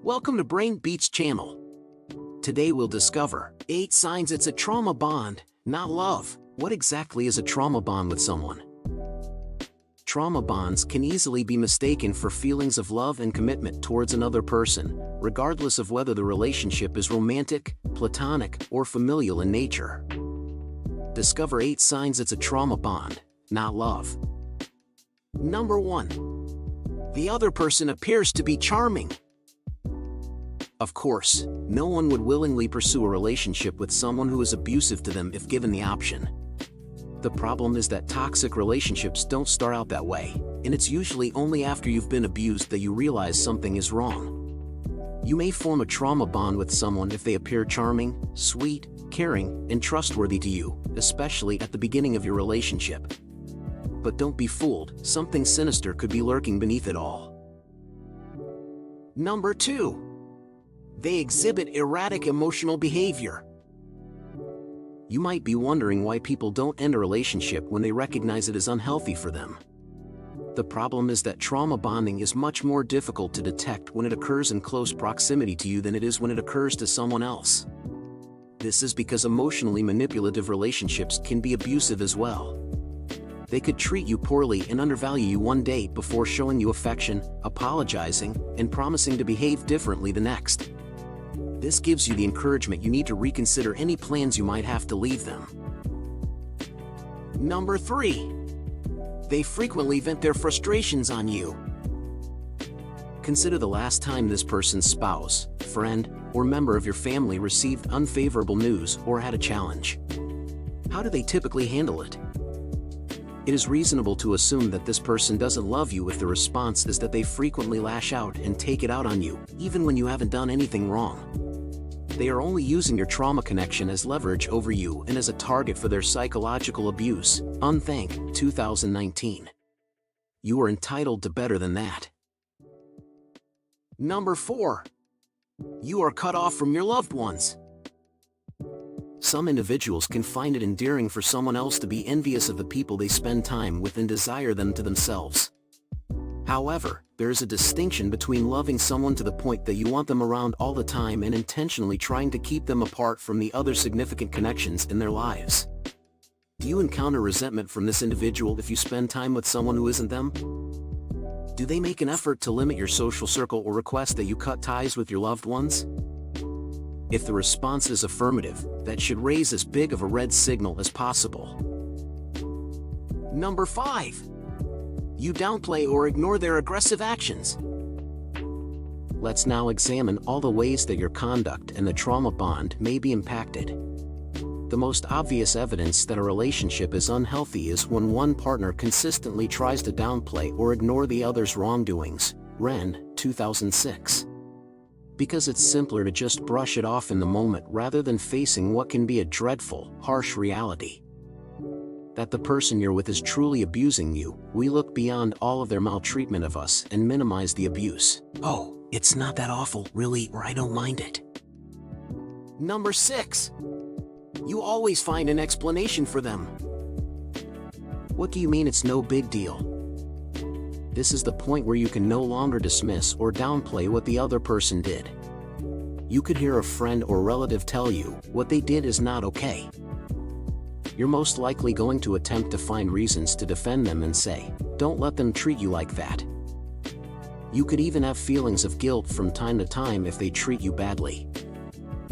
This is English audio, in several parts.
Welcome to Brain Beats channel. Today we'll discover 8 signs it's a trauma bond, not love. What exactly is a trauma bond with someone? Trauma bonds can easily be mistaken for feelings of love and commitment towards another person, regardless of whether the relationship is romantic, platonic, or familial in nature. Discover 8 signs it's a trauma bond, not love. Number 1. The other person appears to be charming. Of course, no one would willingly pursue a relationship with someone who is abusive to them if given the option. The problem is that toxic relationships don't start out that way, and it's usually only after you've been abused that you realize something is wrong. You may form a trauma bond with someone if they appear charming, sweet, caring, and trustworthy to you, especially at the beginning of your relationship. But don't be fooled, something sinister could be lurking beneath it all. Number 2. They exhibit erratic emotional behavior. You might be wondering why people don't end a relationship when they recognize it is unhealthy for them. The problem is that trauma bonding is much more difficult to detect when it occurs in close proximity to you than it is when it occurs to someone else. This is because emotionally manipulative relationships can be abusive as well. They could treat you poorly and undervalue you one day before showing you affection, apologizing, and promising to behave differently the next. This gives you the encouragement you need to reconsider any plans you might have to leave them. Number 3. They frequently vent their frustrations on you. Consider the last time this person's spouse, friend, or member of your family received unfavorable news or had a challenge. How do they typically handle it? It is reasonable to assume that this person doesn't love you if the response is that they frequently lash out and take it out on you, even when you haven't done anything wrong. They are only using your trauma connection as leverage over you and as a target for their psychological abuse. Unthank, 2019. You are entitled to better than that. Number 4. You are cut off from your loved ones. Some individuals can find it endearing for someone else to be envious of the people they spend time with and desire them to themselves. However, there is a distinction between loving someone to the point that you want them around all the time and intentionally trying to keep them apart from the other significant connections in their lives. Do you encounter resentment from this individual if you spend time with someone who isn't them? Do they make an effort to limit your social circle or request that you cut ties with your loved ones? If the response is affirmative, that should raise as big of a red signal as possible. Number 5. You downplay or ignore their aggressive actions. Let's now examine all the ways that your conduct and the trauma bond may be impacted. The most obvious evidence that a relationship is unhealthy is when one partner consistently tries to downplay or ignore the other's wrongdoings. Ren, 2006. Because it's simpler to just brush it off in the moment rather than facing what can be a dreadful, harsh reality. That the person you're with is truly abusing you, we look beyond all of their maltreatment of us and minimize the abuse. Oh, it's not that awful, really, or I don't mind it. Number 6. You always find an explanation for them. What do you mean it's no big deal? This is the point where you can no longer dismiss or downplay what the other person did. You could hear a friend or relative tell you, what they did is not okay. You're most likely going to attempt to find reasons to defend them and say, don't let them treat you like that. You could even have feelings of guilt from time to time if they treat you badly.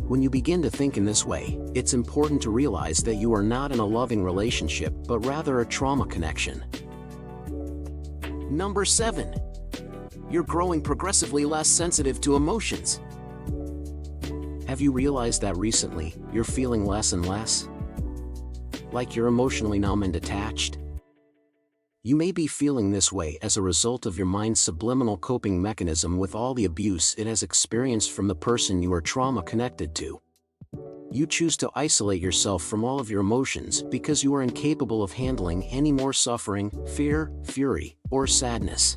When you begin to think in this way, it's important to realize that you are not in a loving relationship but rather a trauma connection. Number 7. You're growing progressively less sensitive to emotions. Have you realized that recently, you're feeling less and less? Like you're emotionally numb and detached? You may be feeling this way as a result of your mind's subliminal coping mechanism with all the abuse it has experienced from the person you are trauma connected to. You choose to isolate yourself from all of your emotions because you are incapable of handling any more suffering, fear, fury, or sadness.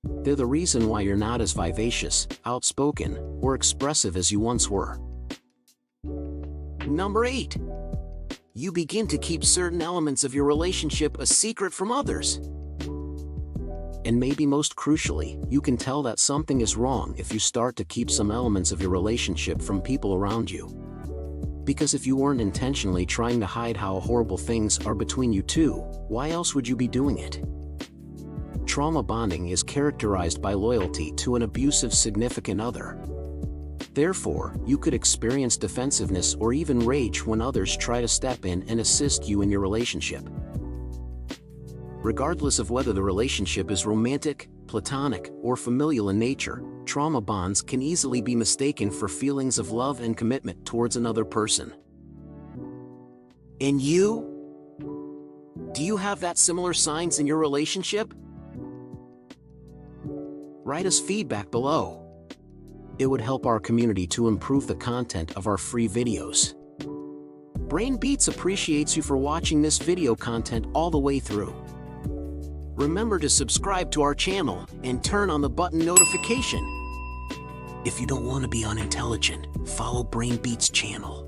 They're the reason why you're not as vivacious, outspoken, or expressive as you once were. Number 8. You begin to keep certain elements of your relationship a secret from others. And maybe most crucially, you can tell that something is wrong if you start to keep some elements of your relationship from people around you. Because if you weren't intentionally trying to hide how horrible things are between you two, why else would you be doing it? Trauma bonding is characterized by loyalty to an abusive significant other. Therefore, you could experience defensiveness or even rage when others try to step in and assist you in your relationship. Regardless of whether the relationship is romantic, platonic, or familial in nature, trauma bonds can easily be mistaken for feelings of love and commitment towards another person. And you? Do you have that similar signs in your relationship? Write us feedback below. It would help our community to improve the content of our free videos. Brain Beats appreciates you for watching this video content all the way through. Remember to subscribe to our channel and turn on the button notification. If you don't want to be unintelligent, follow Brain Beats channel.